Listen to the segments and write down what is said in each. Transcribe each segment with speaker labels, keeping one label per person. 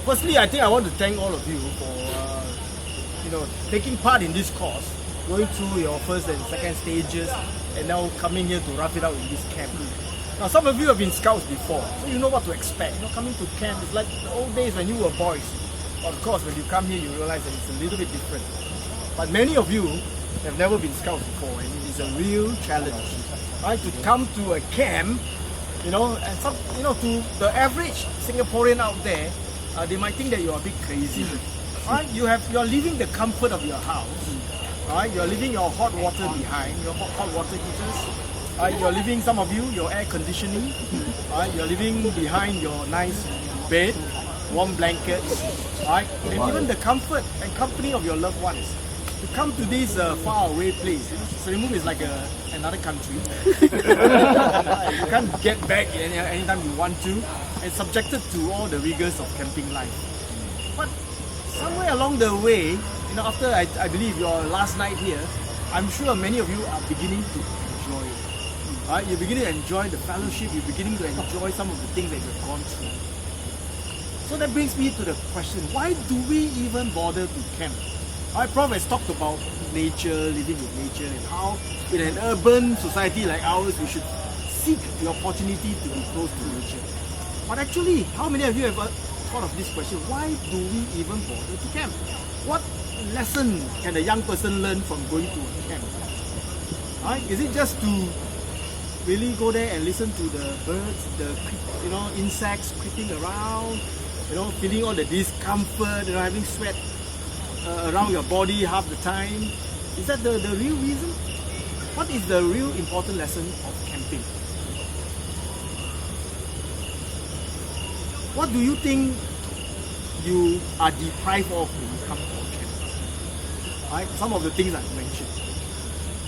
Speaker 1: Firstly, I think I want to thank all of you for taking part in this course, going through your first and second stages, and now coming here to rough it out in this camp. Now, some of you have been scouts before, so you know what to expect. Coming to camp is like the old days when you were boys. Of course, when you come here, you realize that it's a little bit different. But many of you have never been scouts before, and it is a real challenge, right? To come to a camp, and to the average Singaporean out there, they might think that you're a bit crazy. Right? You're leaving the comfort of your house. Right? You're leaving your hot water behind, your hot water heaters. Right? You're leaving, some of you, your air conditioning. Right? You're leaving behind your nice bed, warm blankets, right? And even the comfort and company of your loved ones. To come to this faraway place, Serimum is like another country. You can't get back anytime you want to, and subjected to all the rigors of camping life. But somewhere along the way, after I believe your last night here, I'm sure many of you are beginning to enjoy it. Right? You're beginning to enjoy the fellowship. You're beginning to enjoy some of the things that you've gone through. So that brings me to the question: why do we even bother to camp? Our Prof has talked about nature, living with nature, and how in an urban society like ours, we should seek the opportunity to be close to nature. But actually, how many of you have thought of this question? Why do we even bother to camp? What lesson can a young person learn from going to a camp? Right? Is it just to really go there and listen to the birds, the insects creeping around, feeling all the discomfort, having sweat around your body half the time? Is that the real reason? What is the real important lesson of camping? What do you think you are deprived of when you come to a camp? Right? Some of the things I've mentioned.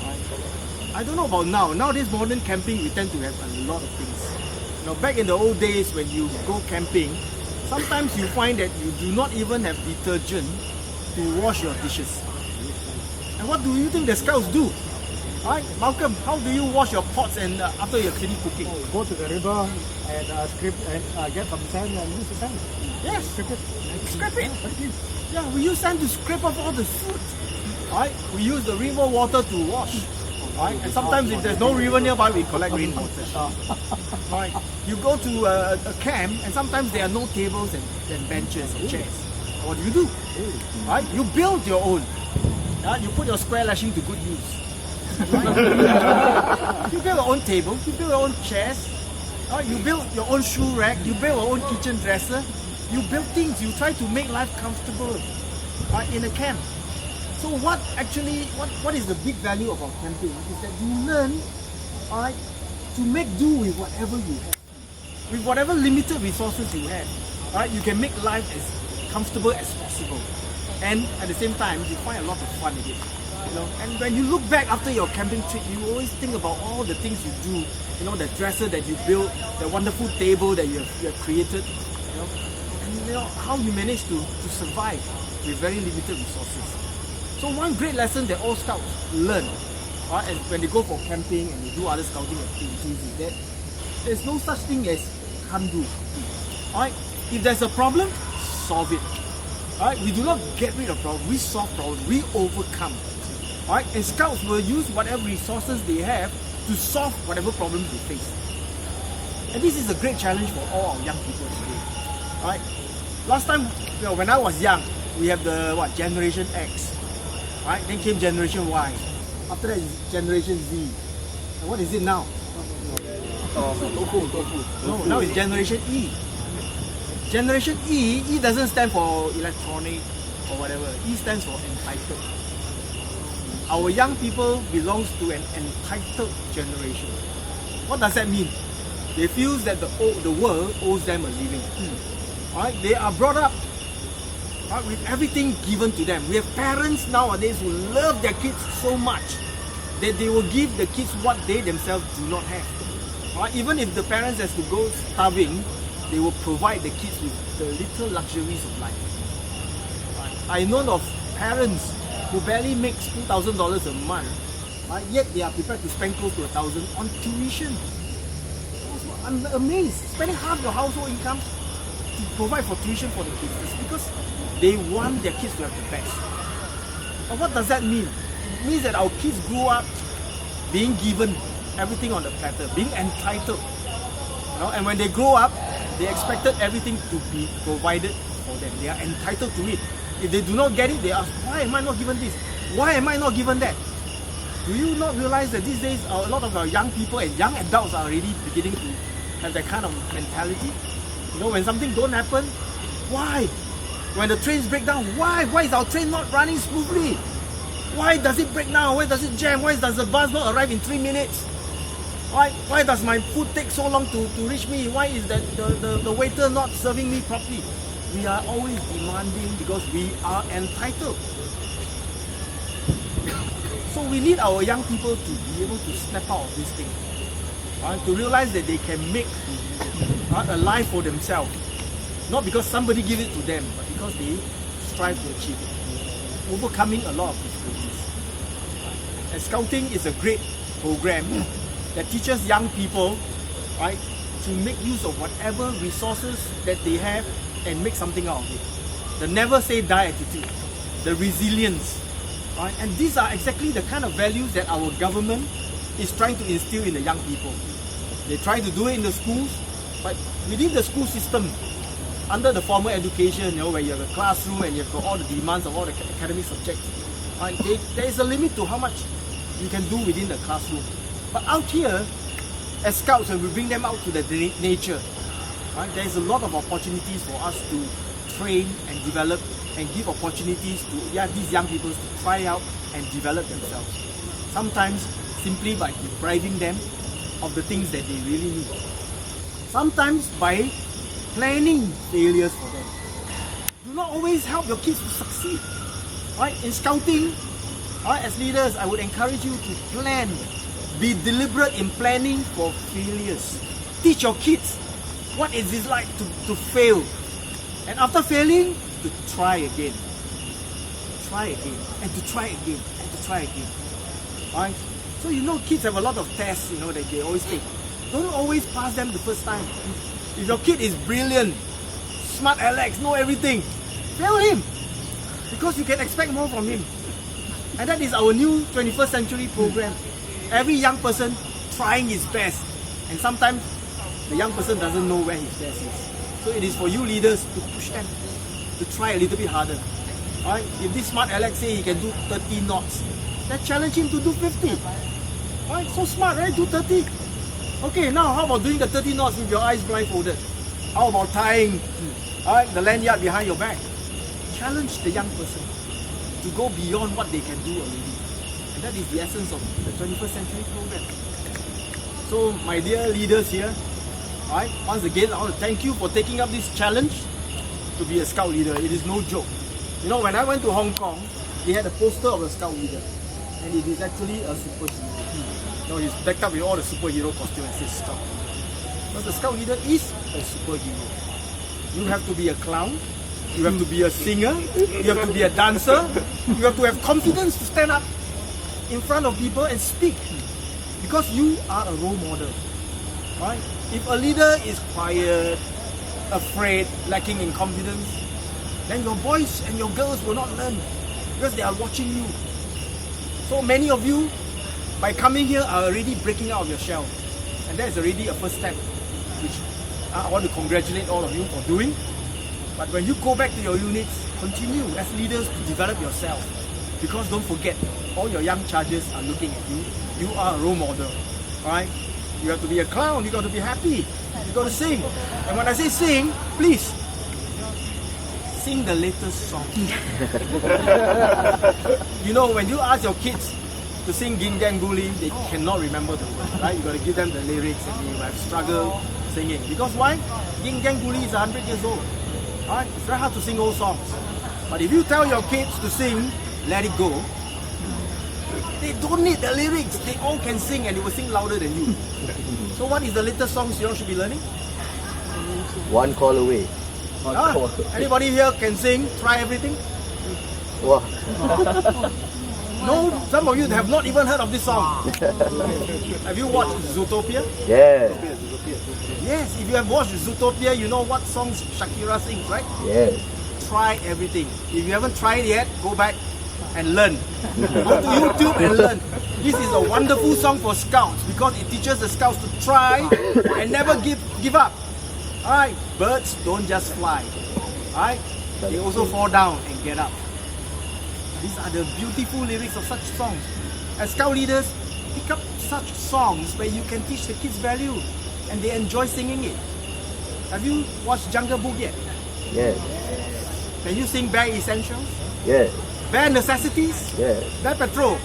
Speaker 1: Right? I don't know about now. Nowadays, modern camping, we tend to have a lot of things. Back in the old days when you go camping, sometimes you find that you do not even have detergent to wash your dishes. And what do you think the scouts do? Right, Malcolm, how do you wash your pots and after you're finished cooking?
Speaker 2: Go to the river and scrape and get some sand and use the sand.
Speaker 1: Yes,
Speaker 2: Scrape it.
Speaker 1: scrape it. Yeah, we use sand to scrape off all the soot. Right, we use the river water to wash. Right, and sometimes if there's no river nearby, we collect rainwater. Right, you go to a camp and sometimes there are no tables and benches and chairs. What do? Right? You build your own. You put your square lashing to good use. Right? You build your own table, you build your own chairs, you build your own shoe rack, you build your own kitchen dresser, you build things, you try to make life comfortable in a camp. So what is the big value of our camping? Is that you learn to make do with whatever you have. With whatever limited resources you have. You can make life as comfortable as possible, and at the same time you find a lot of fun in it. And when you look back after your camping trip, you always think about all the things you do. The dresser that you built, the wonderful table that you have created, and how you managed to survive with very limited resources. So one great lesson that all scouts learn, and when they go for camping and they do other scouting activities, is that there's no such thing as can't do. If there's a problem, solve it. We do not get rid of problems, we solve problems, we overcome. And scouts will use whatever resources they have to solve whatever problems they face. And this is a great challenge for all our young people today. Last time, when I was young, we have the Generation X. Then came Generation Y. After that is Generation Z. And what is it now? No, now it's Generation E. Generation E doesn't stand for electronic or whatever. E stands for entitled. Our young people belongs to an entitled generation. What does that mean? They feel that the world owes them a living. They are brought up with everything given to them. We have parents nowadays who love their kids so much that they will give the kids what they themselves do not have. Even if the parents has to go starving, they will provide the kids with the little luxuries of life. I know of parents who barely makes $2,000 a month, yet they are prepared to spend close to $1,000 on tuition. I'm amazed, spending half your household income to provide for tuition for the kids is because they want their kids to have the best. But what does that mean? It means that our kids grew up being given everything on the platter, being entitled. You know, and when they grow up, they expected everything to be provided for them. They are entitled to it. If they do not get it, they ask, why am I not given this? Why am I not given that? Do you not realize that these days a lot of our young people and young adults are already beginning to have that kind of mentality? You know, when something don't happen, why? When the trains break down, why? Why is our train not running smoothly? Why does it break down? Why does it jam? Why does the bus not arrive in 3 minutes? Why does my food take so long to reach me? Why is that the waiter not serving me properly? We are always demanding because we are entitled. So we need our young people to be able to step out of this thing. To realize that they can make a life for themselves. Not because somebody gives it to them, but because they strive to achieve it. Overcoming a lot of difficulties. And Scouting is a great program that teaches young people, right, to make use of whatever resources that they have and make something out of it. The never say die attitude, the resilience, right? And these are exactly the kind of values that our government is trying to instill in the young people. They try to do it in the schools, but within the school system, under the formal education, you know, where you have a classroom and you have got all the demands of all the academic subjects, right? There is a limit to how much you can do within the classroom. But out here, as scouts, when we bring them out to the nature, right, there is a lot of opportunities for us to train and develop and give opportunities to these young people to try out and develop themselves. Sometimes simply by depriving them of the things that they really need. Sometimes by planning failures for them. Do not always help your kids to succeed. Right? In Scouting, right, as leaders, I would encourage you to plan. Be deliberate in planning for failures. Teach your kids what is it like to fail. And after failing, to try again. Try again. And to try again. And to try again. Right? So you know kids have a lot of tests, you know, that they always take. Don't always pass them the first time. If your kid is brilliant, smart Alex, know everything, fail him. Because you can expect more from him. And that is our new 21st century program. Every young person trying his best. And sometimes the young person doesn't know where his best is. So it is for you leaders to push them to try a little bit harder. Alright? If this smart Alex say he can do 30 knots, then challenge him to do 50. Alright? So smart, right? Do 30. Okay, now how about doing the 30 knots with your eyes blindfolded? How about tying the lanyard behind your back? Challenge the young person to go beyond what they can do already. And that is the essence of the 21st century program. So my dear leaders here, once again I want to thank you for taking up this challenge to be a scout leader. It is no joke. You know, when I went to Hong Kong, they had a poster of a scout leader. And it is actually a superhero. You know, he's decked up with all the superhero costume and says scout. Because the scout leader is a superhero. You have to be a clown. You have to be a singer. You have to be a dancer. You have to have confidence to stand up in front of people and speak. Because you are a role model. Right? If a leader is quiet, afraid, lacking in confidence, then your boys and your girls will not learn because they are watching you. So many of you, by coming here, are already breaking out of your shell. And that is already a first step, which I want to congratulate all of you for doing. But when you go back to your units, continue as leaders to develop yourself. Because don't forget, all your young charges are looking at you. You are a role model. Right? You have to be a clown, you got to be happy, you got to sing. And when I say sing, please, sing the latest song. You know, when you ask your kids to sing Ging Gang Guli, they cannot remember the words, right? You got to give them the lyrics and they have struggled singing. Because why? Ging Gang Guli is 100 years old. Right? It's very hard to sing old songs. But if you tell your kids to sing Let It Go, they don't need the lyrics. They all can sing and they will sing louder than you. So what is the latest songs you all should be learning?
Speaker 3: One call away.
Speaker 1: Anybody here can sing, try everything?
Speaker 3: Wow.
Speaker 1: No, some of you have not even heard of this song. Have you watched Zootopia?
Speaker 3: Yeah.
Speaker 1: Yes, if you have watched Zootopia, you know what songs Shakira sings, right?
Speaker 3: Yeah.
Speaker 1: Try everything. If you haven't tried yet, go back and learn. Go to YouTube and learn. This is a wonderful song for scouts because it teaches the scouts to try and never give up. Alright, birds don't just fly. Alright, they also fall down and get up. These are the beautiful lyrics of such songs. As scout leaders, pick up such songs where you can teach the kids value and they enjoy singing it. Have you watched Jungle Book yet?
Speaker 3: Yeah.
Speaker 1: Can you sing Bare Essentials?
Speaker 3: Yeah.
Speaker 1: Bare Necessities?
Speaker 3: Yeah.
Speaker 1: Bare Petrol?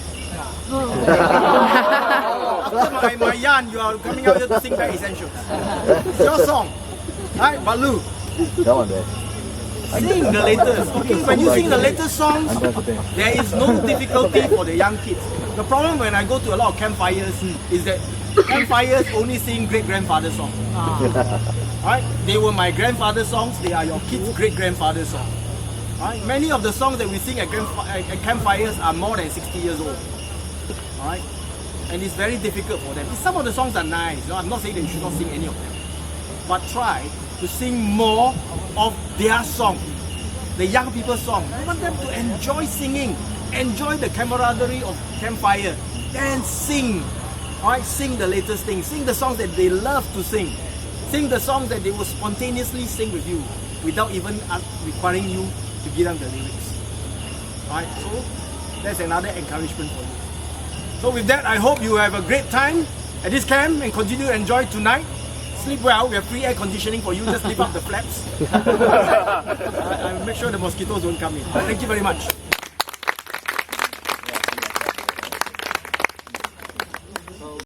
Speaker 1: After my yarn, you are coming out here to sing Bare Essentials. It's your song. Right, Balu?
Speaker 3: Come on, man.
Speaker 1: Sing the latest. Okay, when you sing the latest songs, there is no difficulty for the young kids. The problem when I go to a lot of campfires is that campfires only sing great-grandfather songs. Right? They were my grandfather's songs, they are your kids' great-grandfather's songs. Right? Many of the songs that we sing at campfires are more than 60 years old. Right? And it's very difficult for them. Some of the songs are nice. I'm not saying that you should not sing any of them. But try to sing more of their song, the young people's song. I want them to enjoy singing, enjoy the camaraderie of campfire, then sing. Alright, sing the latest things, sing the songs that they love to sing, sing the songs that they will spontaneously sing with you without even requiring you to give them the lyrics. Alright, so that's another encouragement for you. So with that, I hope you have a great time at this camp and continue to enjoy tonight. Sleep well, we have free air conditioning for you, just lift up the flaps. I'll make sure the mosquitoes don't come in. Thank you very much.